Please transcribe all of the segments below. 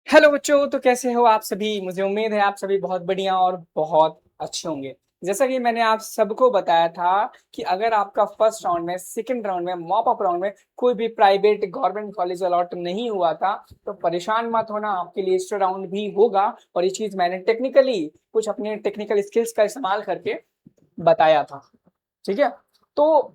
Hello बच्चों, तो कैसे हो आप सभी। मुझे उम्मीद है आप सभी बहुत बढ़िया और बहुत अच्छे होंगे। जैसा कि मैंने आप सबको बताया था कि अगर आपका फर्स्ट राउंड में, सेकंड राउंड में, मॉप अप राउंड में कोई भी प्राइवेट गवर्नमेंट कॉलेज अलॉट नहीं हुआ था तो परेशान मत होना, आपके लिए एक्स्ट्रा राउंड भी होगा। और ये चीज मैंने टेक्निकली कुछ अपने टेक्निकल स्किल्स का इस्तेमाल करके बताया था। ठीक है, तो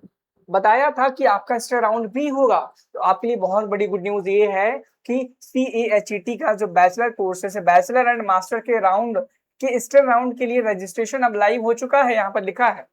बताया था कि आपका एक्स्ट्रा राउंड भी होगा। तो आपके लिए बहुत बड़ी गुड न्यूज ये है कि CAHET का जो बैचलर कोर्सेस है, बैचलर एंड मास्टर के राउंड के एक्स्ट्रा राउंड के लिए रजिस्ट्रेशन अब लाइव हो चुका है, यहाँ पर लिखा है।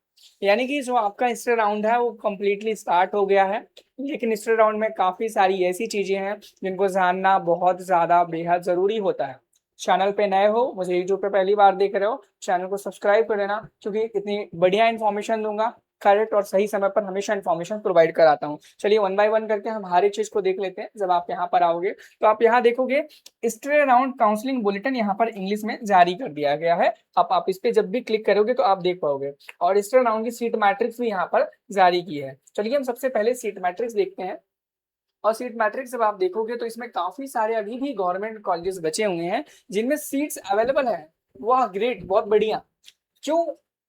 यानी कि जो आपका एक्स्ट्रा राउंड है वो कम्प्लीटली स्टार्ट हो गया है। लेकिन एक्स्ट्रा राउंड में काफी सारी ऐसी चीजें हैं जिनको जानना बहुत ज्यादा बेहद जरूरी होता है। चैनल पे नए हो, मुझे यूट्यूब पे पहली बार देख रहे हो, चैनल को सब्सक्राइब कर लेना, क्योंकि इतनी बढ़िया इन्फॉर्मेशन दूंगा, करेक्ट और सही समय पर हमेशा इन्फॉर्मेशन प्रोवाइड कराता हूँ। चलिए वन बाय वन करके हम हर एक चीज को देख लेते हैं। जब आप यहाँ पर आओगे तो आप यहाँ देखोगे स्टे राउंड काउंसलिंग बुलेटिन यहाँ पर इंग्लिश में जारी कर दिया गया है। अब आप इस पे जब भी क्लिक करोगे तो आप देख पाओगे, और स्टे राउंड की सीट मैट्रिक्स भी यहाँ पर जारी की है। चलिए हम सबसे पहले सीट मैट्रिक्स देखते हैं। और सीट मैट्रिक्स जब आप देखोगे तो इसमें काफी सारे अभी भी गवर्नमेंट कॉलेजेस बचे हुए हैं जिनमें सीट्स अवेलेबल है। वाह ग्रेट, बहुत बढ़िया। क्यों?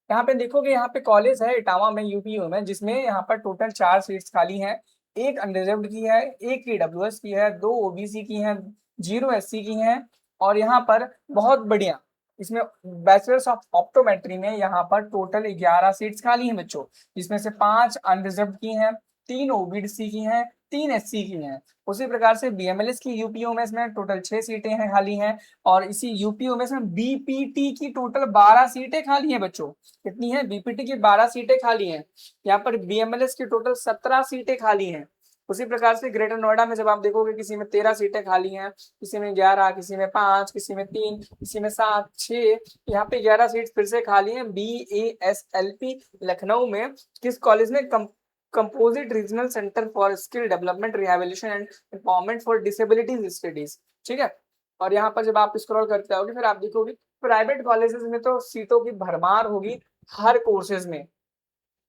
यहाँ पे देखोगे, यहाँ पे कॉलेज है इटावा में, यूपीयू में, जिसमें यहाँ पर टोटल 4 सीट्स खाली हैं। एक अनरिजर्व्ड की है, एक ईडब्ल्यूएस की है, 2 ओबीसी की हैं, 0 एससी की हैं। और यहाँ पर बहुत बढ़िया, इसमें बैचलर्स ऑफ ऑप्टोमेट्री में यहाँ पर टोटल 11 सीट्स खाली हैं बच्चों, जिसमें से 5 अनरिजर्व्ड की हैं, 3 ओबीसी की हैं, 3 एससी की हैं। उसी प्रकार से बीएमएलएस की यूपीयू में इसमें टोटल 6 सीटें हैं खाली हैं। और इसी यूपीयू में इसमें बीपीटी की टोटल 12 सीटें खाली हैं बच्चों। कितनी है? बीपीटी की 12 सीटें खाली हैं। यहाँ पर बीएमएलएस की टोटल 17 सीटें खाली हैं। उसी प्रकार से ग्रेटर नोएडा में जब आप देखोगे, किसी में 13 सीटें खाली हैं, किसी में 11, किसी में 5, किसी में 3, किसी में 7, 6। यहाँ पे 11 सीट फिर से खाली हैं BASLP लखनऊ में। किस कॉलेज में? Composite regional centre for skill development, rehabilitation and empowerment for disabilities studies. ठीक है। और यहाँ पर जब आप स्क्रॉल करते आओगे फिर आप देखोगे प्राइवेट कॉलेजेस में तो सीटों की भरमार होगी हर कोर्सेज में।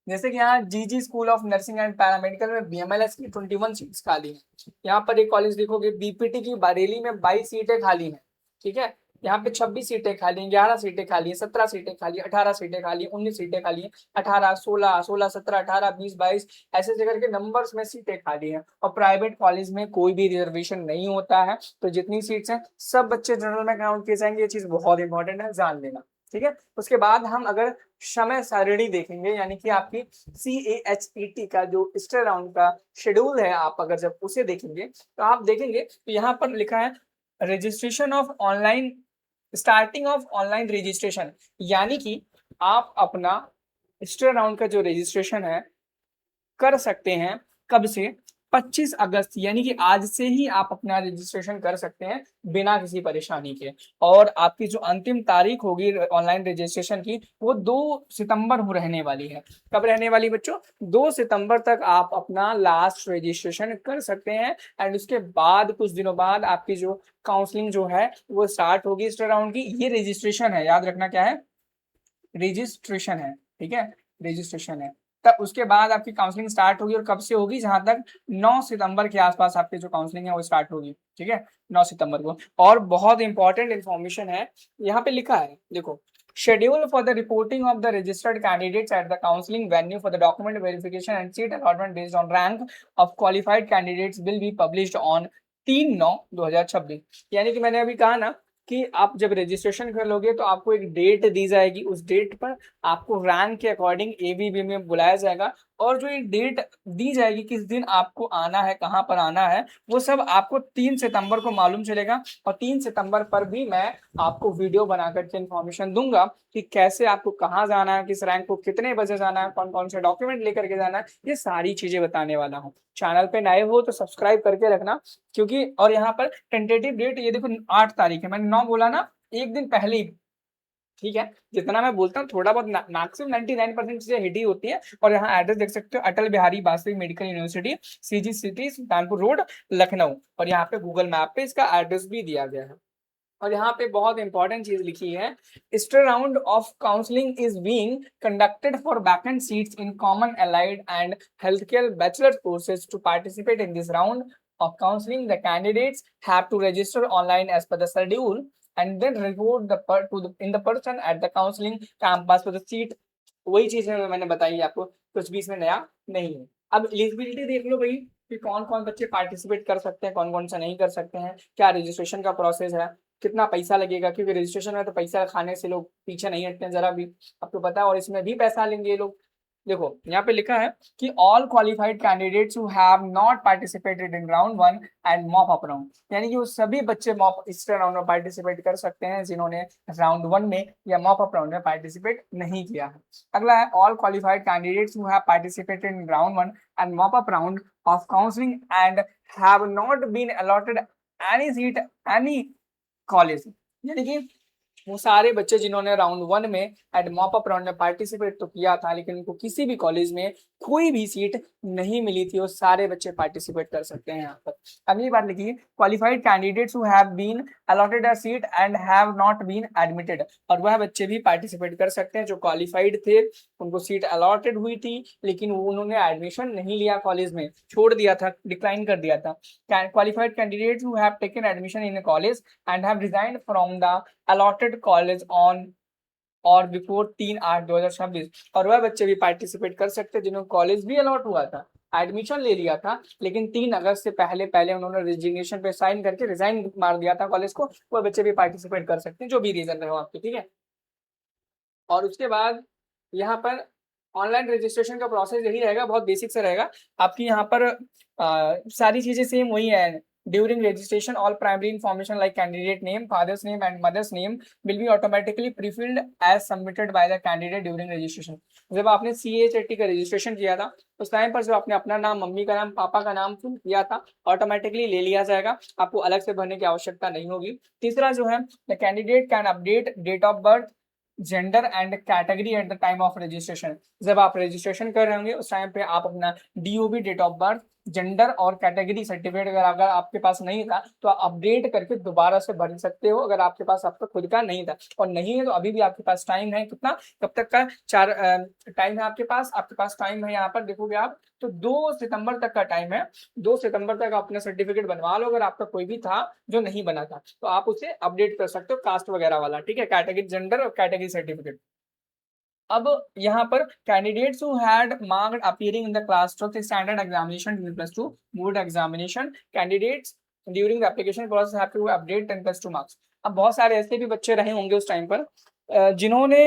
जैसे कि यहाँ जीजी school of nursing and paramedical में बीएमएलएस की 21 सीट्स खाली हैं। यहाँ पर एक कॉलेज देखोगे बीपीटी की बरेली में 22 सीटें खाली हैं। ठीक है। यहाँ पे 26 सीटें खाली हैं, 11 सीटें खाली हैं, 17 सीटें खाली हैं, 18 सीटें खाली हैं, 19 सीटें खाली हैं, 18, 16, 16, 17, 18, 20, 22, ऐसे ऐसे करके नंबर्स में सीटें खाली हैं। और प्राइवेट कॉलेज में कोई भी रिजर्वेशन नहीं होता है, तो जितनी सीट्स हैं सब बच्चे जनरल में काउंट किए जाएंगे। ये चीज बहुत इंपॉर्टेंट है, जान लेना। ठीक है। उसके बाद हम अगर समय सारणी देखेंगे, यानी कि आपकी CAHET का जो स्टे राउंड का शेड्यूल है, आप अगर जब उसे देखेंगे तो आप देखेंगे तो यहाँ पर लिखा है registration of online, starting of online registration. यानी कि आप अपना स्टे राउंड का जो रजिस्ट्रेशन है कर सकते हैं। कब से? 25 अगस्त, यानी कि आज से ही आप अपना रजिस्ट्रेशन कर सकते हैं बिना किसी परेशानी के। और आपकी जो अंतिम तारीख होगी ऑनलाइन रजिस्ट्रेशन की वो 2 सितंबर को रहने वाली है। कब रहने वाली बच्चों? 2 सितंबर तक आप अपना लास्ट रजिस्ट्रेशन कर सकते हैं। एंड उसके बाद कुछ दिनों बाद आपकी जो काउंसलिंग जो है वो स्टार्ट होगी इस राउंड की। ये रजिस्ट्रेशन है, याद रखना क्या है? रजिस्ट्रेशन है। ठीक है, रजिस्ट्रेशन है। तब उसके बाद आपकी काउंसलिंग स्टार्ट होगी, और कब से होगी? जहां तक 9 सितंबर के आसपास आपकी जो काउंसलिंग है वो स्टार्ट होगी। ठीक है, 9 सितंबर को। और बहुत इंपॉर्टेंट इन्फॉर्मेशन है, यहाँ पे लिखा है, देखो, schedule for the reporting of the registered candidates at the counseling venue for the document verification and seat allotment based on rank of qualified candidates will be published on 3/9/2026। यानी कि मैंने अभी कहा ना कि आप जब रजिस्ट्रेशन कर लोगे तो आपको एक डेट दी जाएगी, उस डेट पर आपको रैंक के अकॉर्डिंग एबीबी में बुलाया जाएगा। और जो ये डेट दी जाएगी किस दिन आपको आना है, कहाँ पर आना है, वो सब आपको 3 सितंबर को मालूम चलेगा। और 3 सितंबर पर भी मैं आपको वीडियो बना करके इन्फॉर्मेशन दूंगा कि कैसे आपको कहाँ जाना है, किस रैंक को कितने बजे जाना है, कौन कौन से डॉक्यूमेंट लेकर के जाना है, ये सारी चीजें बताने वाला हूँ। चैनल पे नए हो तो सब्सक्राइब करके रखना, क्योंकि और यहाँ पर टेंटेटिव डेट ये देखो 8 तारीख है, मैंने 9 बोला ना, एक दिन पहले ही। ठीक है, जितना मैं बोलता हूँ थोड़ा बहुत मैक्सिमम 99% चीजें हिट ही होती है। और यहाँ एड्रेस देख सकते हो, Atal Bihari Vajpayee medical university, CG city, Sultanpur road, Lucknow. और यहाँ पे गूगल मैप पे इसका एड्रेस भी दिया गया है। और यहाँ पे बहुत इंपॉर्टेंट चीज लिखी है, stray round of counselling is being conducted for vacant seats in common allied and health care bachelor courses. To participate in this round of counseling, the candidates have to register online as per the schedule and then report in the person at the counseling campus for the seat. वही चीज है मैंने बताई आपको, कुछ भी इसमें नया नहीं है। अब एलिजिबिलिटी देख लो भाई कि कौन कौन बच्चे पार्टिसिपेट कर सकते हैं, कौन कौन सा नहीं कर सकते हैं, क्या रजिस्ट्रेशन का प्रोसेस है, कितना पैसा लगेगा, क्योंकि रजिस्ट्रेशन में तो पैसा खाने से लोग पीछे नहीं हटते हैं जरा भी, आपको पता है, और इसमें भी पैसा लेंगे ये लोग। देखो यहाँ पे लिखा है कि all qualified candidates who have not participated in round 1 and mop up round, यानी कि वो सभी बच्चे मॉप इस राउंड में पार्टिसिपेट कर सकते हैं जिन्होंने राउंड 1 में या मॉप अप राउंड में पार्टिसिपेट नहीं किया है। अगला है all qualified candidates who have participated in round 1 and mop up round of counselling and have not been allotted any seat any college, यानी कि वो सारे बच्चे जिन्होंने राउंड 1 में एंड मॉप अप राउंड में पार्टिसिपेट तो किया था लेकिन उनको किसी भी कॉलेज में कोई भी सीट नहीं मिली थी, वो सारे बच्चे पार्टिसिपेट कर सकते हैं यहाँ पर। अगली बात लिखिए qualified candidates who have been allotted a seat and have not been admitted, और वह बच्चे भी पार्टिसिपेट कर सकते हैं जो क्वालिफाइड थे, उनको सीट अलॉटेड हुई थी लेकिन उन्होंने एडमिशन नहीं लिया कॉलेज में, छोड़ दिया था, डिक्लाइन कर दिया था। Qualified candidates who have taken admission in a college and have resigned from the allotted college on or before 3/8/2026, और वह बच्चे भी पार्टिसिपेट कर सकते हैं जिन्होंने कॉलेज भी अलॉट हुआ था, एडमिशन ले लिया था लेकिन 3 अगस्त से पहले पहले उन्होंने रेजिग्नेशन पे साइन करके रिजाइन मार दिया था कॉलेज को, वह बच्चे भी पार्टिसिपेट कर सकते हैं जो भी रीजन रहे हो आपके, ठीक है। और उसके बाद यहाँ पर ऑनलाइन रजिस्ट्रेशन का प्रोसेस यही रहेगा, बहुत बेसिक से रहेगा आपकी यहाँ पर सारी चीजें सेम वही है। During registration, all primary information like candidate name, father's name and mother's name will be automatically pre-filled as submitted by the candidate during registration. जब आपने CHAT का रजिस्ट्रेशन किया था उस टाइम पर जब आपने अपना नाम, मम्मी का नाम, पापा का नाम फिल किया था, ऑटोमेटिकली ले लिया जाएगा, आपको अलग से भरने की आवश्यकता नहीं होगी। तीसरा जो है, the candidate can update date of birth, gender and category at the time of registration. जब आप रजिस्ट्रेशन कर रहे होंगे उस टाइम पे आप अपना DOB, date of birth, gender और कैटेगरी सर्टिफिकेट अगर आपके पास नहीं था तो आप अपडेट करके दोबारा से भर सकते हो, अगर आपके पास आपका खुद का नहीं था, और नहीं है तो अभी भी आपके पास टाइम है। कितना, कब तक का टाइम है आपके पास टाइम है यहाँ पर देखोगे आप तो 2 सितंबर तक का टाइम है। 2 सितंबर तक अपना सर्टिफिकेट बनवा लो, अगर आपका कोई भी था जो नहीं बना था तो आप उसे अपडेट कर सकते हो, कास्ट वगैरह वाला, ठीक है, कैटेगरी, जेंडर और कैटेगरी सर्टिफिकेट। अब यहाँ पर candidates who had marked appearing in the class 12th standard examination +2 board examination, candidates during the application process have to update 10+2 marks. अब बहुत सारे ऐसे भी बच्चे रहे होंगे उस टाइम पर जिन्होंने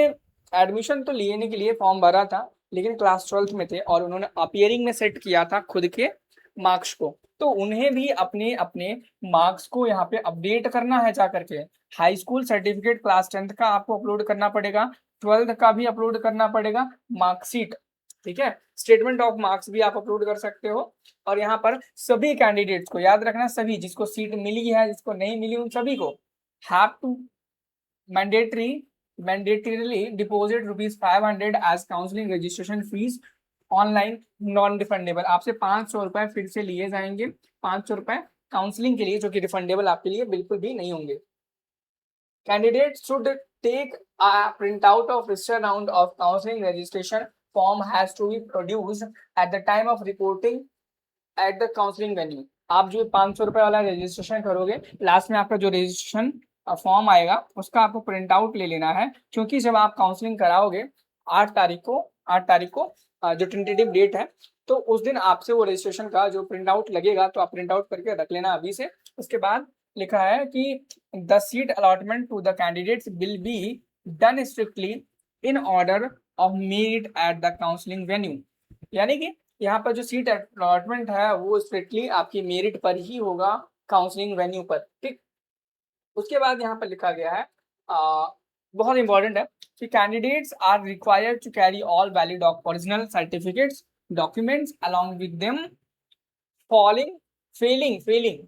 एडमिशन तो लेने के लिए फॉर्म भरा था लेकिन क्लास 12th में थे और उन्होंने अपीयरिंग में सेट किया था खुद के मार्क्स को, तो उन्हें भी अपने अपने मार्क्स को यहाँ पे अपडेट करना है जा करके। High school certificate class 10th का आपको अपलोड करना पड़ेगा, 12th का भी अपलोड करना पड़ेगा, मार्कशीट, ठीक है, स्टेटमेंट ऑफ मार्क्स भी आप अपलोड कर सकते हो। और यहाँ पर सभी कैंडिडेट्स को याद रखना, सभी जिसको सीट मिली है जिसको नहीं मिली उन सभी को have to mandatorily deposit ₹500 as counselling registration fees online non refundable. आपसे 500 रुपए फिर से लिए जाएंगे, 500 रुपए काउंसलिंग के लिए, जो कि रिफंडेबल आपके लिए बिल्कुल भी नहीं होंगे। Candidate should take a printout of register round of counseling registration form has to be produced at the time of reporting at the counseling venue। आप जो 500 रुपए वाला रजिस्ट्रेशन करोगे, लास्ट में आपका जो रजिस्ट्रेशन फॉर्म आएगा उसका आपको प्रिंट आउट ले लेना है, क्योंकि जब आप काउंसलिंग कराओगे 8 तारीख को जो टेंटेटिव डेट है, तो उस दिन आपसे वो रजिस्ट्रेशन का जो प्रिंट आउट लगेगा, तो आप प्रिंट आउट करके रख लेना अभी से। उसके बाद लिखा है कि the seat allotment to the candidates will be done strictly in order of merit at the counselling venue, यानी कि यहाँ पर जो सीट अलॉटमेंट है वो स्ट्रिक्टली आपकी मेरिट पर ही होगा, काउंसलिंग वेन्यू पर, ठीक। उसके बाद यहाँ पर लिखा गया है बहुत इंपॉर्टेंट है कि candidates are required to carry all valid original certificates documents along with them failing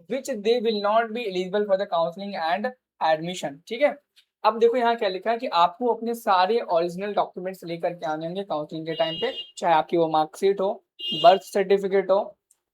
which they will not be eligible for the counseling and admission, ठीक है। अब देखो यहाँ क्या लिखा है कि आपको अपने सारे ओरिजिनल डॉक्यूमेंट्स लेकर के आने होंगे काउंसलिंग के टाइम पे, चाहे आपकी वो मार्कशीट हो, बर्थ सर्टिफिकेट हो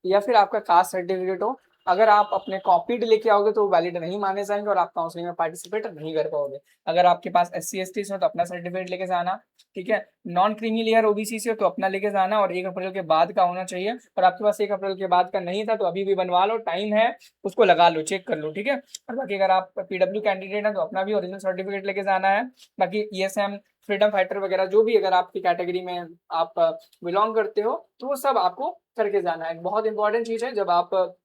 या फिर आपका कास्ट सर्टिफिकेट हो, अगर आप अपने कॉपीड लेके आओगे तो वैलिड नहीं माने जाएंगे और आप काउंसलिंग में पार्टिसिपेट नहीं कर पाओगे। अगर आपके पास SC/ST हो तो अपना सर्टिफिकेट लेके जाना, ठीक है। नॉन क्रीमी लेयर OBC से हो तो अपना लेके जाना, और 1 अप्रैल के बाद का होना चाहिए। और आपके पास 1 अप्रैल के बाद का नहीं था तो अभी भी बनवा लो, टाइम है, उसको लगा लो, चेक कर लो, ठीक है। और बाकी अगर आप PW कैंडिडेट है तो अपना भी ओरिजिनल सर्टिफिकेट लेके जाना है। बाकी ESM, फ्रीडम फाइटर वगैरह जो भी अगर आपकी कैटेगरी में आप बिलोंग करते हो तो वो सब आपको करके जाना है। बहुत इंपॉर्टेंट चीज है, जब आप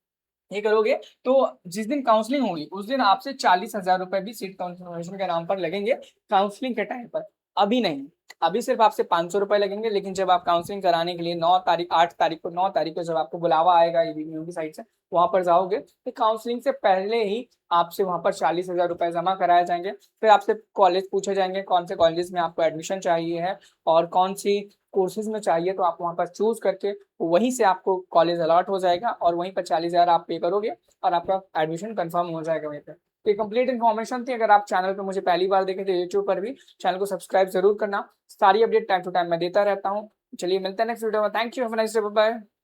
ये करोगे तो जिस दिन काउंसलिंग होगी उस दिन आपसे 40,000 रुपए भी सीट कंफर्मेशन के नाम पर लगेंगे काउंसलिंग के टाइम पर। अभी नहीं, अभी सिर्फ आपसे 500 रुपए लगेंगे, लेकिन जब आप काउंसलिंग कराने के लिए 9 तारीख 8 तारीख को 9 तारीख को जब आएगा ईवीएम की साइड से वहां पर जाओगे तो काउंसलिंग से पहले ही आपसे वहां पर 40,000 रुपए जमा कराए जाएंगे। फिर आपसे कॉलेज पूछे जाएंगे कौन से कॉलेज में आपको एडमिशन चाहिए है और कौन सी कोर्सेज में चाहिए, तो आप वहां पर चूज करके वहीं से आपको कॉलेज अलॉट हो जाएगा और वहीं पर 40,000 आप पे करोगे और आपका एडमिशन कंफर्म हो जाएगा वहीं पर। तो ये कंप्लीट इन्फॉर्मेशन थी। अगर आप चैनल पे मुझे पहली बार देखे तो यूट्यूब पर भी चैनल को सब्सक्राइब जरूर करना, सारी अपडेट टाइम टू टाइम मैं देता रहता हूँ। चलिए मिलते हैं नेक्स्ट वीडियो में। Thank you, have a nice day, bye bye.